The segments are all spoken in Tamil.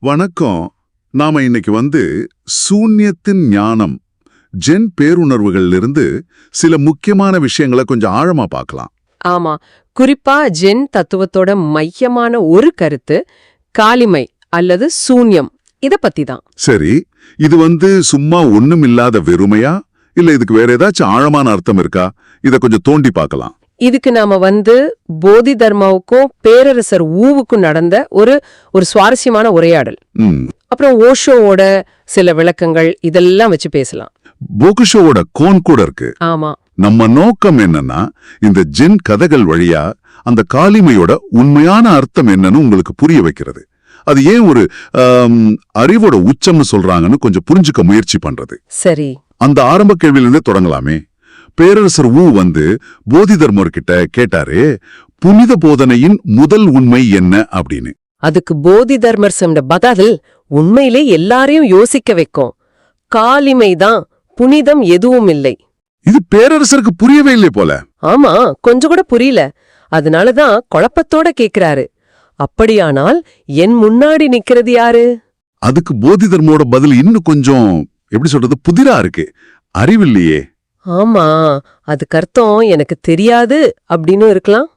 வணக்கம். நாம இன்னைக்கு சூன்யத்தின் ஞானம் ஜென் பேருணர்வுகளிலிருந்து சில முக்கியமான விஷயங்களை கொஞ்சம் ஆழமா பார்க்கலாம். ஆமா, குறிப்பா ஜென் தத்துவத்தோட மையமான ஒரு கருத்து காலிமை அல்லது சூன்யம். இத பத்தி தான். சரி, இது சும்மா ஒண்ணுமில்லாத வெறுமையா இல்ல இதுக்கு வேற ஏதாச்சும் ஆழமான அர்த்தம் இருக்கா? இத கொஞ்சம் தோண்டி பார்க்கலாம். இதுக்கு நாம போதி தர்மாவுக்கும் பேரரசர் ஊவுக்கும் நடந்த ஒரு சுவாரஸ்யமான உரையாடல், அப்புறம் ஓஷோவோட சில விளக்கங்கள், இதெல்லாம் வச்சு பேசலாம். போகுஷோவோட கோன் கூட இருக்கு. ஆமா, நம்ம நோக்கம் என்னன்னா இந்த ஜென் கதைகள் வழியா அந்த காலிமையோட உண்மையான அர்த்தம் என்னன்னு உங்களுக்கு புரிய வைக்கிறது. அது ஏன் ஒரு அறிவோட உச்சம்னு சொல்றாங்கன்னு கொஞ்சம் புரிஞ்சுக்க முயற்சி பண்றது. சரி, அந்த ஆரம்ப கேள்வியிலிருந்தே தொடங்கலாமே. பேரரசர் ஊ போதி தர்மர் கிட்ட கேட்டாரு, புனித போதனையின் முதல் உண்மை என்ன அப்படின்னு. அதுக்கு போதி தர்மர் சொன்ன பதில் உண்மையிலே எல்லாரையும் யோசிக்க வைக்கும். காலிமைதான், புனிதம் எதுவும் இல்லை. இது பேரரசருக்கு புரியவே இல்லை போல. ஆமா, கொஞ்சம் கூட புரியல. அதனாலதான் குழப்பத்தோட கேக்குறாரு, அப்படியானால் என் முன்னாடி நிக்கிறது யாரு? அதுக்கு போதி தர்மோட பதில் இன்னும் கொஞ்சம் எப்படி சொல்றது, புதிரா இருக்கு. அறிவில்லையே. ஆமா, அதுக்கு அர்த்தம் எனக்கு தெரியாது அப்படின்னு இருக்கலாம்,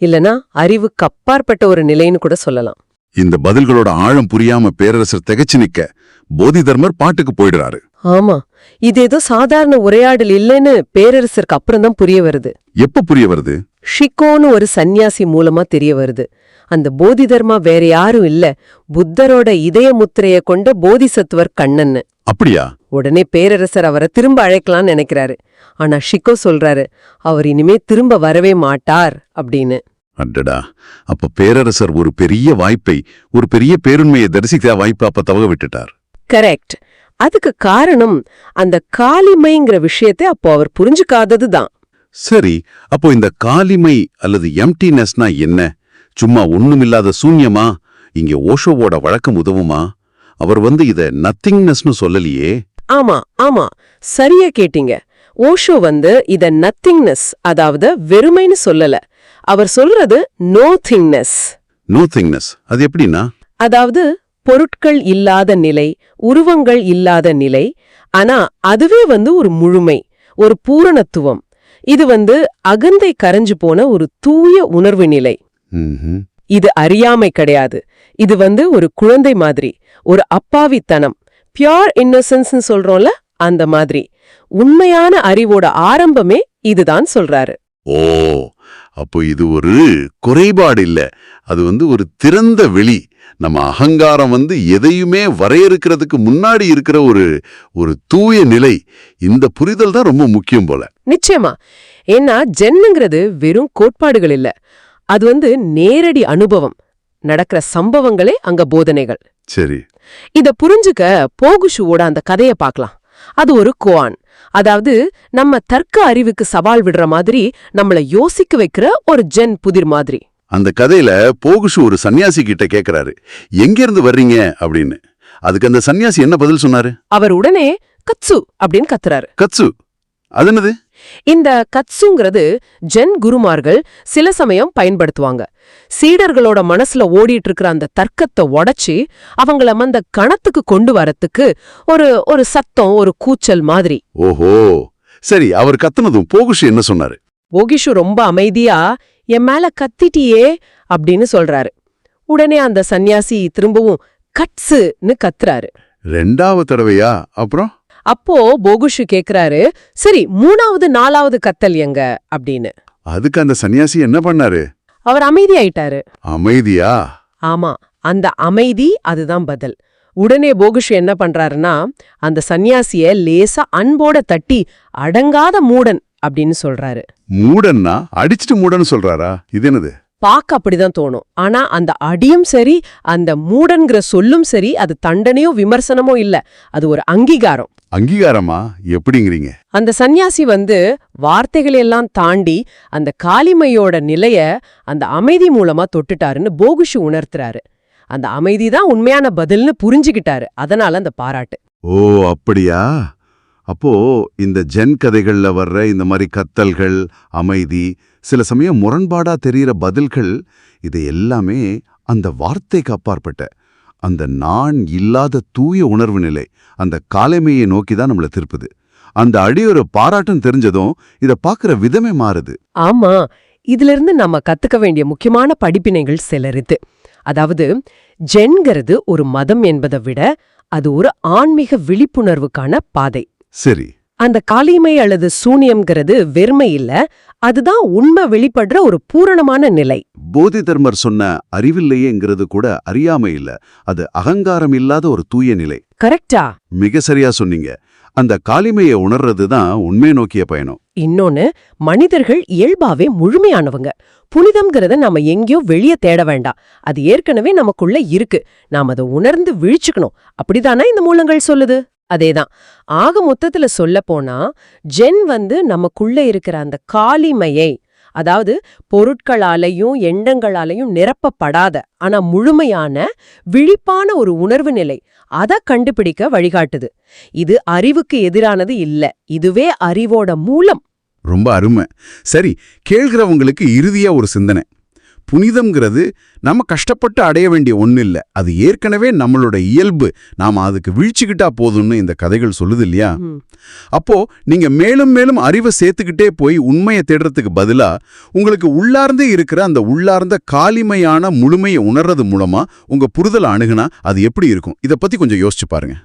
இல்லனா அறிவுக்கு அப்பாற்பட்ட ஒரு நிலைன்னு கூட சொல்லலாம். இந்த பதில்களோட ஆழம் புரியாம பேரரசர் திகைச்சு நிக்க போதி தர்மர் பாட்டுக்கு போயிடுறாரு. ஆமா, இது ஏதோ சாதாரண உரையாடல் இல்லைன்னு பேரரசருக்கு அப்புறம் தான் புரிய வருது. எப்ப புரிய வருது? ஷிகோன்னு ஒரு சந்நியாசி மூலமா தெரிய வருது. அந்த போதி தர்மா வேற யாரும் இல்ல, புத்தரோட இதய முத்திரைய கொண்ட போதிசத்துவர் கண்ணன்னு. அப்படியா? உடனே பேரரசர் அவரை திரும்ப அழைக்கலாம்னு நினைக்கிறாரு. ஆனா ஷிகோ சொல்றாரு, அவர் இனிமே திரும்ப வரவே மாட்டார் அப்படின்னு. அடடா, அப்ப பேரரசர் ஒரு பெரிய வாய்ப்பை, ஒரு பெரிய பேருண்மையை தரிசிக்க வாய்ப்பை அப்ப தவக விட்டுட்டார். கரெக்ட். அதுக்கு காரணம் அந்த காலிமைங்கிற விஷயத்தை அப்போ அவர் புரிஞ்சுக்காததுதான். சரி, அப்போ இந்த காலிமை அல்லது எம்டினஸ்னா என்ன? சும்மா ஒண்ணுமில்லாத சூன்யமா? இங்க ஓஷோவோட வழக்கம் உதவுமா? அவர் இத நத்திங்னஸ்னு சொல்லலையே. ஆமா ஆமா, சரியா கேட்டீங்க. ஓஷோ இத நத்திங்னஸ், அதாவது வெறுமைன்னு சொல்லல. அவர் சொல்றது நோதிங்னஸ். நோதிங்னஸ் அது எப்படின்னா? அதாவது பொருட்கள் இல்லாத நிலை, உருவங்கள் இல்லாத நிலை. ஆனா அதுவே ஒரு முழுமை, ஒரு பூரணத்துவம். இது அகந்தை கரைஞ்சு போன ஒரு தூய உணர்வு நிலை. இது அறியாமை கிடையாது. இது ஒரு குழந்தை மாதிரி, ஒரு அப்பாவித்தனம், பியூர் இன்னசென்ஸ் சொல்றோம்ல, அந்த மாதிரி. உண்மையான அறிவோட ஆரம்பமே இதுதான் சொல்றாரு. ஓ, அப்போ இது ஒரு குறைபாடு இல்ல, அது ஒரு திறந்த வெளி. நம்ம அகங்காரம் எதையுமே வரையறுக்கிறதுக்கு முன்னாடி இருக்கிற ஒரு தூய நிலை. இந்த புரிதல் தான் ரொம்ப முக்கியம் போல. நிச்சயமா. ஏன்னா ஜென்னுங்கிறது வெறும் கோட்பாடுகள் இல்ல, அது நேரடி அனுபவம், நடக்கிற சம்பவங்களே அங்க போதனைகள். சரி, இத புரிஞ்சுக்க போகுஷுவோட அந்த கதையை பார்க்கலாம். அது ஒரு கோஆன், அதாவது நம்ம தர்க்க அறிவுக்கு சவால் விடுற மாதிரி, நம்மள யோசிக்க வைக்கிற ஒரு ஜென் புதிர் மாதிரி. அந்த கதையில போகுஷு ஒரு சன்னியாசி கிட்ட கேக்குறாரு, எங்க இருந்து வர்றீங்க அப்படின்னு. அதுக்கு அந்த சன்னியாசி என்ன பதில் சொன்னாரு? அவர் உடனே கத்சு அப்படின்னு கத்துறாரு. கத்சு அது என்னது? இந்த கத்சுங்கிறது ஜென் குருமார்கள் சில சமயம் பயன்படுத்துவாங்க. சீடர்களோட மனசுல ஓடிட்டு இருக்கிற அந்த தர்க்கத்தை உடைச்சி அவங்கள அந்த கணத்துக்கு கொண்டு வரத்துக்கு ஒரு சத்தம், ஒரு கூச்சல் மாதிரி. ஓஹோ, சரி. அவர் கத்துனதும் போகுஷு என்ன சொன்னாரு? போகிஷு ரொம்ப அமைதியா, என் மேல கத்திட்டியே அப்படின்னு சொல்றாரு. உடனே அந்த சன்னியாசி திரும்பவும் கட்ஸுன்னு கத்துறாரு. ரெண்டாவது தடவையா? அப்புறம் அப்போ போகுஷு கேக்குறாரு, சரி 3வது 4வது கத்தல் எங்க அப்படின்னு. அதுக்கு அந்த சன்னியாசி என்ன பண்ணாரு? அவர் அமைதியாயிட்டாரு. அமைதியா? ஆமா, அந்த அமைதி அதுதான் பதில். உடனே போகுஷு என்ன பண்றாருன்னா, அந்த சன்னியாசிய லேசா அன்போட தட்டி அடங்காத மூடன் அப்படின்னு சொல்றாரு. மூடன்னா அடிச்சிட்டு மூடன் சொல்றாரா? இது என்னது? பாக்க அப்படிதான் தோணும். ஆனா அந்த அடியும் சரி, அந்த மூடன்கிற சொல்லும் சரி, அது தண்டனையோ விமர்சனமோ இல்ல, அது ஒரு அங்கீகாரம். அங்கீகாரமா? எப்படிங்கிறீங்க? அந்த சன்னியாசி வார்த்தைகளெல்லாம் தாண்டி அந்த காலிமையோட நிலைய அந்த அமைதி மூலமா தொட்டுட்டாருன்னு போகுஷு உணர்த்துறாரு. அந்த அமைதிதான் உண்மையான பதில்னு புரிஞ்சுக்கிட்டாரு. அதனால அந்த பாராட்டு. ஓ, அப்படியா? அப்போ இந்த ஜென் கதைகள்ல வர்ற இந்த மாதிரி கத்தல்கள், அமைதி, சில சமயம் முரண்பாடா தெரிகிற பதில்கள், இது எல்லாமே அந்த வார்த்தைக்கு அப்பாற்பட்ட, அந்த நான் இல்லாத தூய உணர்வு நிலை அந்த காலைமையை நோக்கி தான் நம்மள திருப்புது. அந்த அடியொரு பாராட்டம் தெரிஞ்சதும் இத பாக்குற விதமே மாறுது. ஆமா, இதிலிருந்து நம்ம கத்துக்க வேண்டிய முக்கியமான படிப்பினைகள் சிலருது. அதாவது ஜென்கிறது ஒரு மதம் என்பதை விட அது ஒரு ஆன்மீக விழிப்புணர்வுக்கான பாதை. சரி. அந்த காளிமை அல்லது சூனியம்ங்கிறது வெறுமை இல்ல, அதுதான் உண்மை வெளிப்படுற ஒரு பூரணமான நிலை. போதி தர்மர் சொன்ன அறிவில்லையேங்கிறது கூட அறியாமை இல்ல, அது அகங்காரம் இல்லாத ஒரு தூய நிலை. கரெக்டா? மிக சரியா சொன்னீங்க. அந்த காளிமையை உணர்றது தான் உண்மை நோக்கிய பயணம். இன்னொன்னு, மனிதர்கள் இயல்பாவே முழுமையானவங்க. புனிதம்ங்கிறத நாம எங்கேயோ வெளியே தேட வேண்டாம், அது ஏற்கனவே நமக்குள்ள இருக்கு. நாம் அதை உணர்ந்து விழிச்சுக்கணும். அப்படிதானே இந்த மூலங்கள் சொல்லுது? அதேதான். ஆக மொத்தத்துல சொல்ல போனா ஜென் நமக்குள்ள இருக்கிற அந்த காளிமையை, அதாவது பொருட்களாலையும் எண்ணங்களாலையும் நிரப்பப்படாத ஆனா முழுமையான விழிப்பான ஒரு உணர்வு நிலை, அத கண்டுபிடிக்க வழிகாட்டுது. இது அறிவுக்கு எதிரானது இல்ல, இதுவே அறிவோட மூலம். ரொம்ப அருமை. சரி, கேள்கிறவங்களுக்கு இறுதியா ஒரு சிந்தனை. புனிதம்ங்கிறது நம்ம கஷ்டப்பட்டு அடைய வேண்டிய ஒண்ணு இல்ல, அது ஏற்கனவே நம்மளோட இயல்பு. நாம அதுக்கு வீழ்ச்சிக்கிட்டா போதும்னு இந்த கதைகள் சொல்லுது இல்லையா? அப்போ நீங்க மேலும் மேலும் அறிவை சேர்த்துக்கிட்டே போய் உண்மையை தேடுறதுக்கு பதிலா உங்களுக்கு உள்ளார்ந்தே இருக்கிற அந்த உள்ளார்ந்த காளிமையான முழுமையை உணர்றது மூலமா உங்க புரிதலை அணுகுனா அது எப்படி இருக்கும்? இத பத்தி கொஞ்சம் யோசிச்சு பாருங்க.